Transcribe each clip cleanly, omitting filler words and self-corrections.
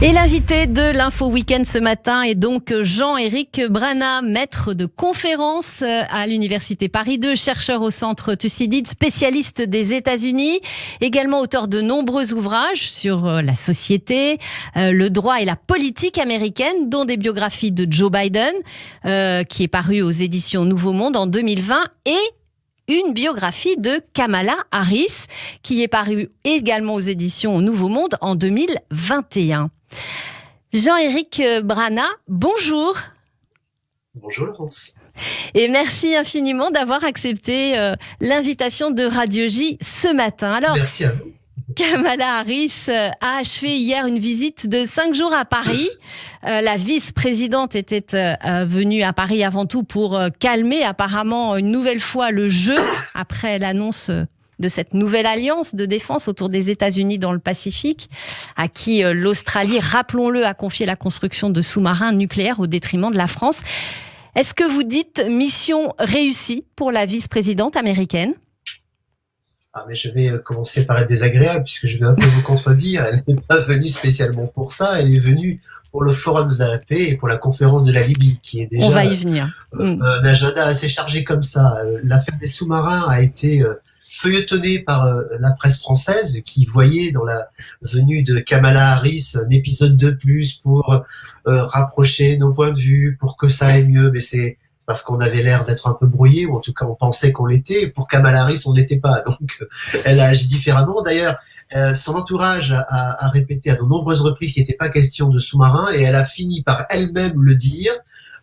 Et l'invité de l'Info Week-end ce matin est donc Jean-Éric Brana, maître de conférence à l'Université Paris 2, chercheur au Centre Thucydide, spécialiste des États-Unis, également auteur de nombreux ouvrages sur la société, le droit et la politique américaine, dont des biographies de Joe Biden, qui est paru aux éditions Nouveau Monde en 2020, et une biographie de Kamala Harris, qui est parue également aux éditions Nouveau Monde en 2021. Jean-Éric Brana, bonjour. Bonjour Laurence. Et merci infiniment d'avoir accepté l'invitation de Radio J ce matin. Alors, merci à vous. Kamala Harris a achevé hier une visite de 5 jours à Paris. La vice-présidente était venue à Paris avant tout pour calmer apparemment une nouvelle fois le jeu après l'annonce de cette nouvelle alliance de défense autour des États-Unis dans le Pacifique, à qui l'Australie, rappelons-le, a confié la construction de sous-marins nucléaires au détriment de la France. Est-ce que vous dites mission réussie pour la vice-présidente américaine ? Mais je vais commencer par être désagréable puisque je vais un peu vous contredire. Elle n'est pas venue spécialement pour ça. Elle est venue pour le Forum de la paix et pour la conférence de la Libye, qui est déjà on va y venir. Un agenda assez chargé comme ça. L'affaire des sous-marins a été feuilletonnée par la presse française qui voyait dans la venue de Kamala Harris un épisode de plus pour rapprocher nos points de vue, pour que ça aille mieux. Mais c'est parce qu'on avait l'air d'être un peu brouillé, ou en tout cas on pensait qu'on l'était. Pour Kamala Harris, on ne l'était pas. Donc elle a agi différemment. D'ailleurs, son entourage a répété à de nombreuses reprises qu'il n'était pas question de sous-marins, et elle a fini par elle-même le dire.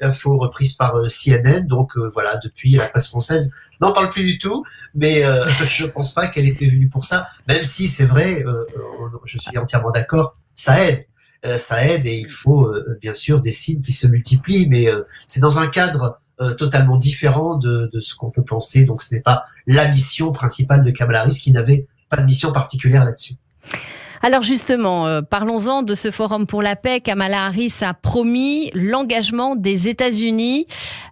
Info reprise par CNN. Donc voilà, depuis la presse française n'en parle plus du tout. Mais je pense pas qu'elle était venue pour ça. Même si c'est vrai, je suis entièrement d'accord, ça aide. Ça aide, et il faut bien sûr des signes qui se multiplient, mais c'est dans un cadre totalement différent de ce qu'on peut penser. Donc ce n'est pas la mission principale de Kamala Harris, qui n'avait pas de mission particulière là-dessus. Alors justement, parlons-en de ce Forum pour la paix. Kamala Harris a promis l'engagement des États-Unis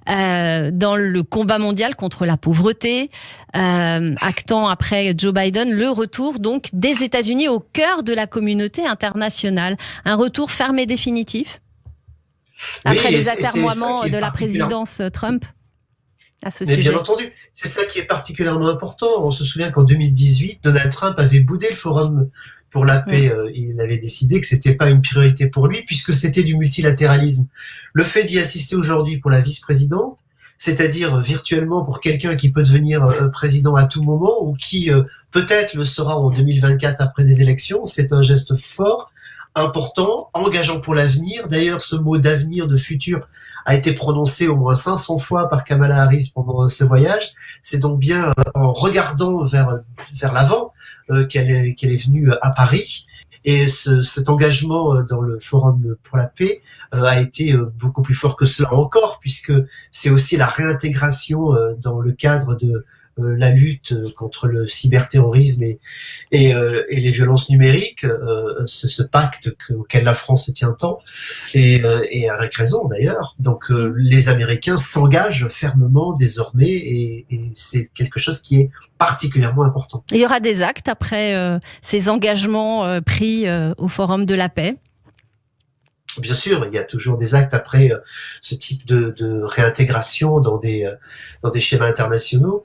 dans le combat mondial contre la pauvreté, actant après Joe Biden le retour donc des États-Unis au cœur de la communauté internationale. Un retour ferme et définitif après les atermoiements de la présidence Trump à ce sujet. Bien entendu, c'est ça qui est particulièrement important. On se souvient qu'en 2018, Donald Trump avait boudé le Forum pour la paix. Il avait décidé que c'était pas une priorité pour lui puisque c'était du multilatéralisme. Le fait d'y assister aujourd'hui pour la vice-présidente, c'est-à-dire virtuellement pour quelqu'un qui peut devenir président à tout moment ou qui peut-être le sera en 2024 après des élections, c'est un geste fort, important, engageant pour l'avenir. D'ailleurs, ce mot d'avenir, de futur, a été prononcé au moins 500 fois par Kamala Harris pendant ce voyage. C'est donc bien en regardant vers l'avant qu'elle est venue à Paris. Et cet engagement dans le Forum pour la paix a été beaucoup plus fort que cela encore, puisque c'est aussi la réintégration dans le cadre de la lutte contre le cyberterrorisme et les violences numériques, ce pacte auquel la France tient tant, et avec raison d'ailleurs. Donc les Américains s'engagent fermement désormais, et c'est quelque chose qui est particulièrement important. Il y aura des actes après ces engagements pris au Forum de la paix? Bien sûr, il y a toujours des actes après ce type de réintégration dans des schémas internationaux.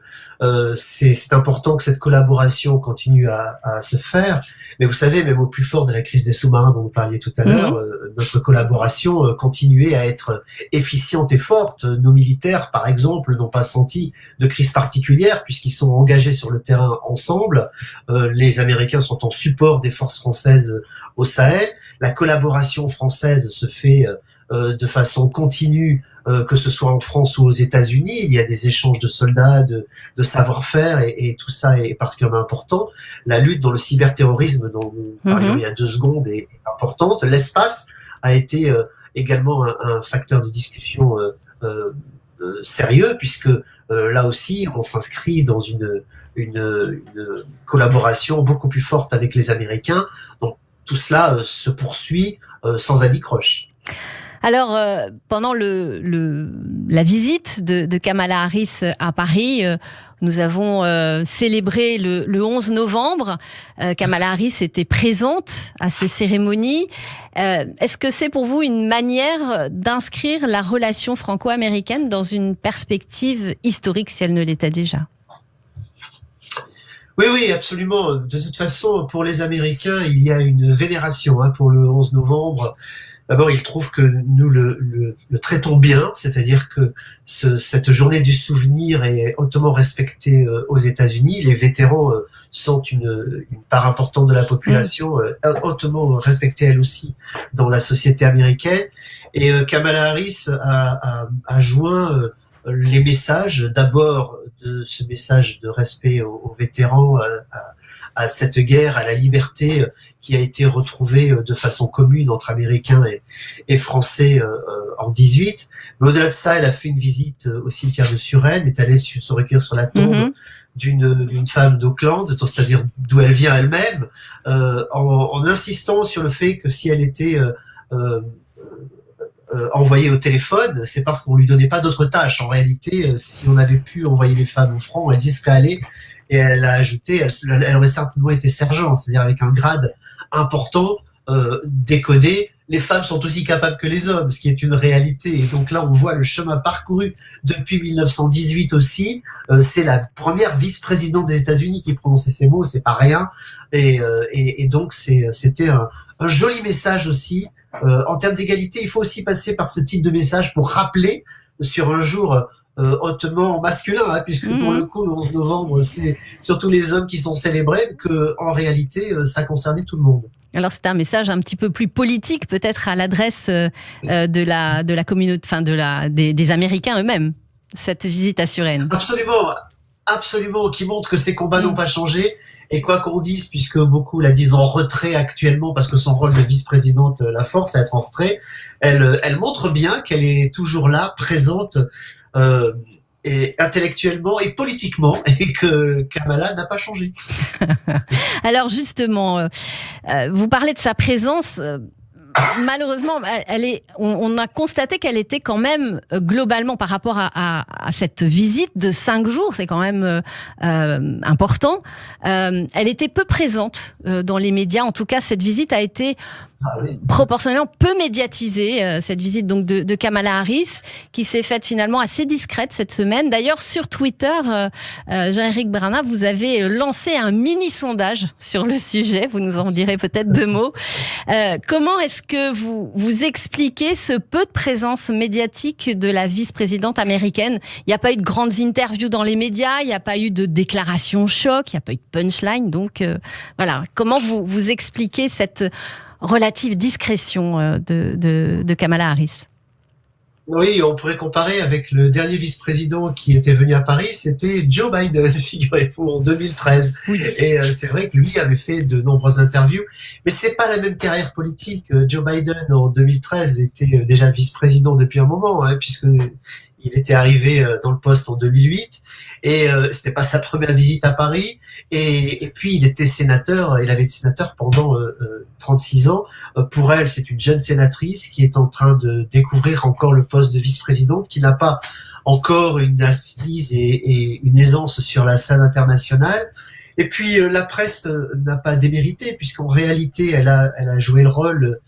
C'est important que cette collaboration continue à se faire. Mais vous savez, même au plus fort de la crise des sous-marins dont vous parliez tout à l'heure, notre collaboration continuait à être efficiente et forte. Nos militaires, par exemple, n'ont pas senti de crise particulière puisqu'ils sont engagés sur le terrain ensemble. Les Américains sont en support des forces françaises au Sahel. La collaboration française se fait de façon continue, que ce soit en France ou aux États-Unis. Il y a des échanges de soldats, de savoir-faire, et tout ça est particulièrement important. La lutte dans le cyberterrorisme dont nous parlions il y a 2 secondes est importante. L'espace a été également un facteur de discussion sérieux, puisque là aussi on s'inscrit dans une collaboration beaucoup plus forte avec les Américains. Donc tout cela se poursuit sans anicroche. Alors, pendant la visite de Kamala Harris à Paris, nous avons célébré le 11 novembre. Kamala Harris était présente à ces cérémonies. Est-ce que c'est pour vous une manière d'inscrire la relation franco-américaine dans une perspective historique, si elle ne l'était déjà ? Oui, absolument. De toute façon, pour les Américains, il y a une vénération pour le 11 novembre. D'abord, ils trouvent que nous le traitons bien, c'est-à-dire que cette journée du souvenir est hautement respectée aux États-Unis. Les vétérans sont une part importante de la population, hautement respectée elle aussi dans la société américaine. Et Kamala Harris a joint les messages, d'abord de ce message de respect aux vétérans, à cette guerre, à la liberté qui a été retrouvée de façon commune entre Américains et Français en 18. Mais au-delà de ça, elle a fait une visite au cimetière de Suresnes, est allée se recueillir sur la tombe d'une femme d'Auckland, c'est-à-dire d'où elle vient elle-même, en insistant sur le fait que si elle était envoyée au téléphone, c'est parce qu'on lui donnait pas d'autres tâches. En réalité, si on avait pu envoyer les femmes au front, elles y seraient allées. Et elle a ajouté, elle aurait certainement été sergent, c'est-à-dire avec un grade important, décodé. Les femmes sont aussi capables que les hommes, ce qui est une réalité. Et donc là, on voit le chemin parcouru depuis 1918 aussi. C'est la première vice-présidente des États-Unis qui prononçait ces mots, c'est pas rien. Et donc c'était un joli message aussi. En termes d'égalité, il faut aussi passer par ce type de message pour rappeler sur un jour hautement masculin, puisque pour le coup, le 11 novembre, c'est surtout les hommes qui sont célébrés, que en réalité, ça concernait tout le monde. Alors c'est un message un petit peu plus politique, peut-être à l'adresse de la communauté, enfin des Américains eux-mêmes, cette visite à Suresnes. Absolument, qui montre que ces combats n'ont pas changé. Et quoi qu'on dise, puisque beaucoup la disent en retrait actuellement, parce que son rôle de vice-présidente la force à être en retrait, elle montre bien qu'elle est toujours là, présente, et intellectuellement et politiquement, et que Kamala n'a pas changé. Alors justement, vous parlez de sa présence. Malheureusement, on a constaté qu'elle était quand même globalement par rapport à cette visite de 5 jours, c'est quand même important. Elle était peu présente dans les médias. En tout cas, cette visite a été proportionnellement peu médiatisée, cette visite donc de Kamala Harris, qui s'est faite finalement assez discrète cette semaine. D'ailleurs, sur Twitter, Jean-Éric Brana, vous avez lancé un mini-sondage sur le sujet. Vous nous en direz peut-être 2 mots. Comment est-ce que vous expliquez ce peu de présence médiatique de la vice-présidente américaine ? Il n'y a pas eu de grandes interviews dans les médias, il n'y a pas eu de déclarations choc, il n'y a pas eu de punchline. Donc voilà, comment vous expliquez cette relative discrétion de Kamala Harris? Oui, on pourrait comparer avec le dernier vice-président qui était venu à Paris, c'était Joe Biden, figurez-vous, en 2013. Oui. Et c'est vrai que lui avait fait de nombreuses interviews, mais c'est pas la même carrière politique. Joe Biden, en 2013, était déjà vice-président depuis un moment, puisque il était arrivé dans le poste en 2008 et c'était pas sa première visite à Paris et puis il était sénateur, il avait été sénateur pendant 36 ans. Pour elle, c'est une jeune sénatrice qui est en train de découvrir encore le poste de vice-présidente, qui n'a pas encore une assise et une aisance sur la scène internationale. Et puis la presse n'a pas démérité, puisqu'en réalité elle a joué le rôle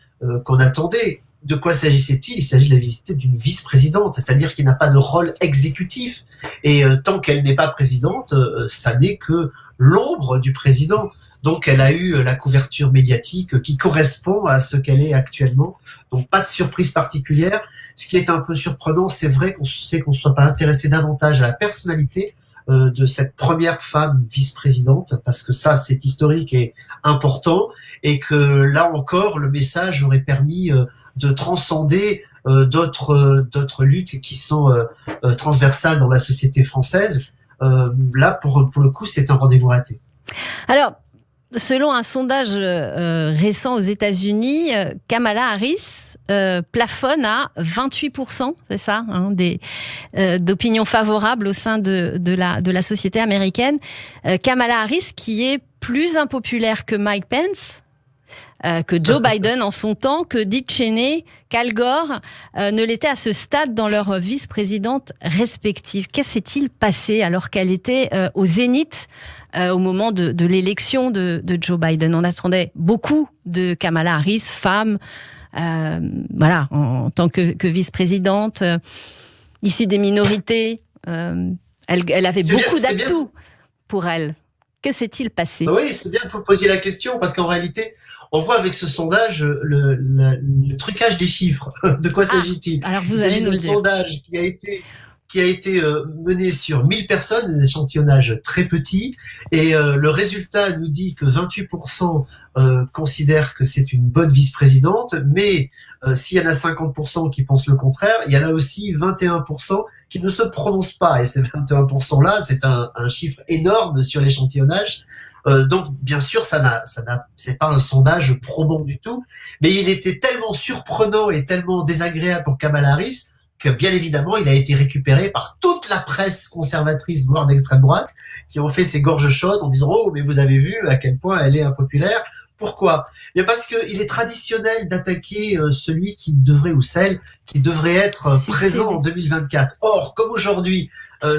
qu'on attendait. De quoi s'agissait-il ? Il s'agit de la visite d'une vice-présidente, c'est-à-dire qu'il n'a pas de rôle exécutif. Et tant qu'elle n'est pas présidente, ça n'est que l'ombre du président. Donc elle a eu la couverture médiatique qui correspond à ce qu'elle est actuellement. Donc pas de surprise particulière. Ce qui est un peu surprenant, c'est vrai qu'on ne soit pas intéressé davantage à la personnalité de cette première femme vice-présidente, parce que ça, c'est historique et important, et que là encore, le message aurait permis de transcender d'autres luttes qui sont transversales dans la société française. Là, pour le coup, c'est un rendez-vous raté. Alors, selon un sondage récent aux États-Unis, Kamala Harris plafonne à 28%, c'est ça, d'opinion favorable au sein de la société américaine. Kamala Harris, qui est plus impopulaire que Mike Pence, que Joe Biden en son temps, que Dick Cheney, qu'Al Gore ne l'étaient à ce stade dans leur vice-présidente respective. Qu'est-ce qui s'est-il passé alors qu'elle était au zénith au moment de l'élection de Joe Biden? On attendait beaucoup de Kamala Harris, femme, voilà, en tant que vice-présidente, issue des minorités. Elle avait beaucoup d'atouts pour elle. Que s'est-il passé? Oui, c'est bien que vous posiez la question, parce qu'en réalité, on voit avec ce sondage le trucage des chiffres. De quoi s'agit-il? Alors vous Il allez s'agit nous d'un le dire. sondage qui a été mené sur 1000 personnes, un échantillonnage très petit, et le résultat nous dit que 28% considèrent que c'est une bonne vice-présidente, mais s'il y en a 50% qui pensent le contraire, il y en a aussi 21% qui ne se prononcent pas, et ces 21%-là, c'est un chiffre énorme sur l'échantillonnage. Donc, bien sûr, c'est pas un sondage probant du tout, mais il était tellement surprenant et tellement désagréable pour Kamala Harris que, bien évidemment, il a été récupéré par toute la presse conservatrice, voire d'extrême droite, qui ont fait ses gorges chaudes en disant « Oh, mais vous avez vu à quel point elle est impopulaire ». Pourquoi? Bien parce qu'il est traditionnel d'attaquer celui qui devrait ou celle qui devrait être présent en 2024. Or, comme aujourd'hui,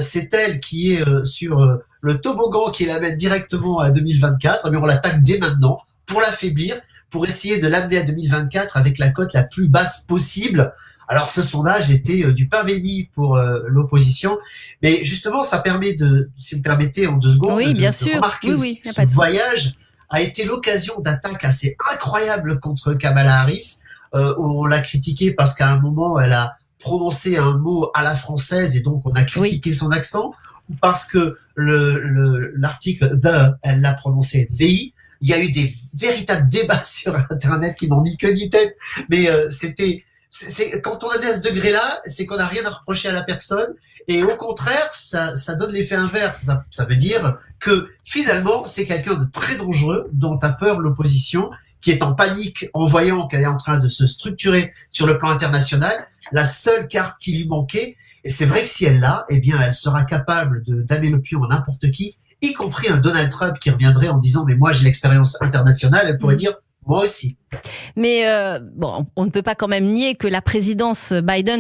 c'est elle qui est sur le toboggan qui l'amène directement à 2024, mais on l'attaque dès maintenant pour l'affaiblir, pour essayer de l'amener à 2024 avec la cote la plus basse possible. Alors ce sondage était du pain béni pour l'opposition, mais justement ça permet si vous me permettez en 2 secondes, oui, bien de sûr. remarquer Oui, ce voyage a été l'occasion d'attaques assez incroyables contre Kamala Harris, où on l'a critiquée parce qu'à un moment elle a prononcé un mot à la française et donc on a critiqué son accent, ou parce que l'article the, elle l'a prononcé the. Il y a eu des véritables débats sur Internet qui n'ont ni queue ni tête, mais quand on en est à ce degré-là, c'est qu'on n'a rien à reprocher à la personne, et au contraire, ça donne l'effet inverse. Ça veut dire que finalement, c'est quelqu'un de très dangereux, dont a peur l'opposition, qui est en panique en voyant qu'elle est en train de se structurer sur le plan international. La seule carte qui lui manquait, et c'est vrai que si elle l'a, eh bien, elle sera capable de damer le pion à n'importe qui, y compris un Donald Trump qui reviendrait en disant « mais moi j'ai l'expérience internationale », elle pourrait dire « moi aussi ». Mais bon, on ne peut pas quand même nier que la présidence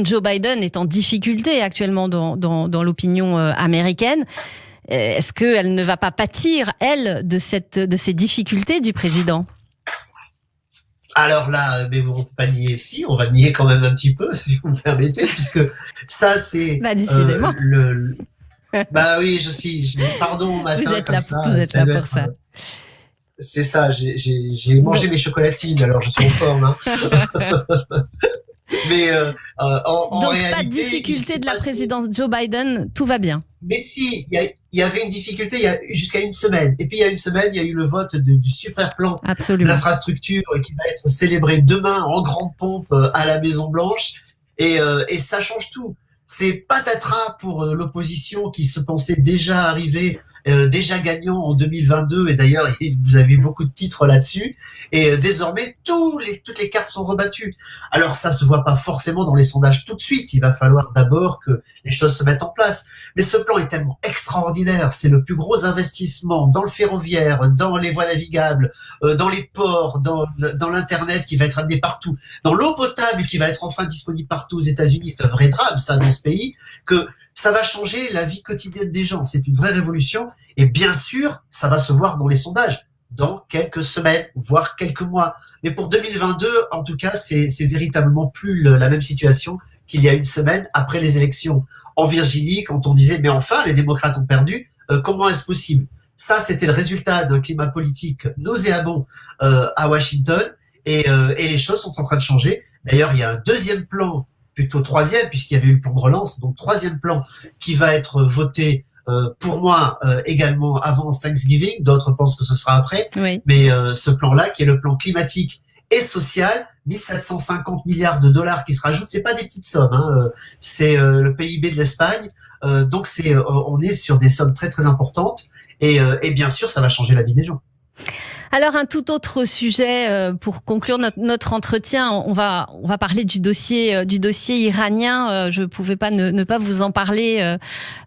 Joe Biden est en difficulté actuellement dans l'opinion américaine. Est-ce qu'elle ne va pas pâtir, elle, de ces difficultés du président? Alors là, mais vous ne pouvez pas nier, si, on va nier quand même un petit peu, si vous me permettez, puisque ça c'est décidément. Bah oui, pardon, au matin, vous êtes comme là, ça. Vous êtes là pour ça. C'est ça, j'ai mangé mes chocolatines, alors je suis en forme. Hein. Mais en donc réalité, pas de difficulté de la présidence Joe Biden, tout va bien. Mais si, il y avait une difficulté jusqu'à une semaine. Et puis il y a une semaine, il y a eu le vote du super plan d'infrastructure qui va être célébré demain en grande pompe à la Maison Blanche. Et ça change tout. C'est patatras pour l'opposition qui se pensait déjà arriver, déjà gagnant en 2022. Et d'ailleurs, vous avez beaucoup de titres là-dessus. Et désormais, toutes les cartes sont rebattues. Alors ça se voit pas forcément dans les sondages tout de suite. Il va falloir d'abord que les choses se mettent en place. Mais ce plan est tellement extraordinaire. C'est le plus gros investissement dans le ferroviaire, dans les voies navigables, dans les ports, dans l'Internet qui va être amené partout, dans l'eau potable qui va être enfin disponible partout aux États-Unis. C'est un vrai drame, ça, dans ce pays, que ça va changer la vie quotidienne des gens. C'est une vraie révolution. Et bien sûr, ça va se voir dans les sondages dans quelques semaines, voire quelques mois. Mais pour 2022, en tout cas, c'est véritablement plus la même situation qu'il y a une semaine après les élections en Virginie, quand on disait « mais enfin, les démocrates ont perdu, comment est-ce possible ?» Ça, c'était le résultat d'un climat politique nauséabond à Washington, et les choses sont en train de changer. D'ailleurs, il y a un deuxième plan, plutôt troisième, puisqu'il y avait eu le plan de relance, donc troisième plan qui va être voté pour moi également avant Thanksgiving, d'autres pensent que ce sera après, mais ce plan-là, qui est le plan climatique et social, 1750 milliards de dollars qui se rajoutent, c'est pas des petites sommes, hein, c'est le PIB de l'Espagne, donc on est sur des sommes très très importantes, et bien sûr ça va changer la vie des gens. Alors un tout autre sujet pour conclure notre entretien, on va parler du dossier iranien. Je pouvais pas ne pas vous en parler.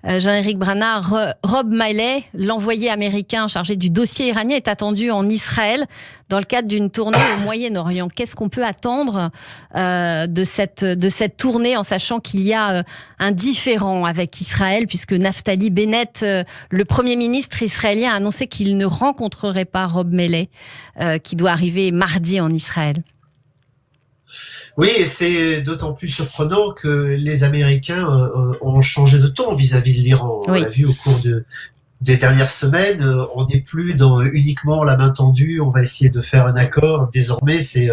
Jean-Éric Brana, Rob Malley, l'envoyé américain chargé du dossier iranien, est attendu en Israël dans le cadre d'une tournée au Moyen-Orient. Qu'est-ce qu'on peut attendre de cette tournée, en sachant qu'il y a un différend avec Israël, puisque Naftali Bennett, le Premier ministre israélien, a annoncé qu'il ne rencontrerait pas Rob Malley, qui doit arriver mardi en Israël. Oui, et c'est d'autant plus surprenant que les Américains ont changé de ton vis-à-vis de l'Iran. Oui. On l'a vu au cours des dernières semaines, on n'est plus dans uniquement la main tendue, on va essayer de faire un accord. Désormais, c'est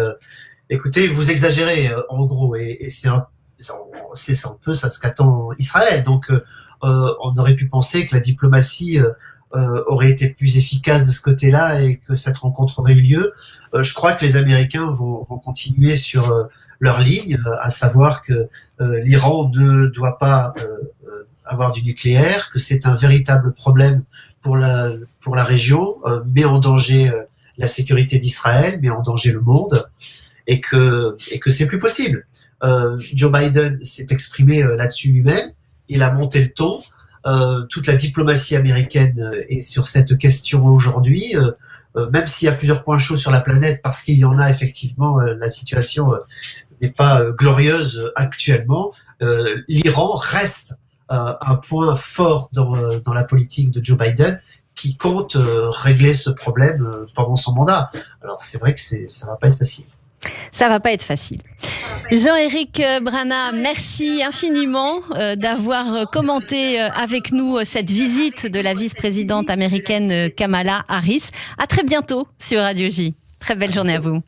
écoutez, vous exagérez en gros, et c'est un peu ça ce qu'attend Israël. Donc, on aurait pu penser que la diplomatie aurait été plus efficace de ce côté-là et que cette rencontre aurait eu lieu. Je crois que les Américains vont continuer sur leur ligne, à savoir que l'Iran ne doit pas avoir du nucléaire, que c'est un véritable problème pour la région, met en danger la sécurité d'Israël, met en danger le monde, et que c'est plus possible. Joe Biden s'est exprimé là-dessus lui-même, il a monté le ton. Toute la diplomatie américaine est sur cette question aujourd'hui, même s'il y a plusieurs points chauds sur la planète, parce qu'il y en a effectivement, la situation n'est pas glorieuse actuellement. L'Iran reste un point fort dans la politique de Joe Biden, qui compte régler ce problème pendant son mandat. Alors c'est vrai que ça va pas être facile. Ça va pas être facile. Jean-Éric Brana, merci infiniment d'avoir commenté avec nous cette visite de la vice-présidente américaine Kamala Harris. À très bientôt sur Radio J. Très belle journée à vous.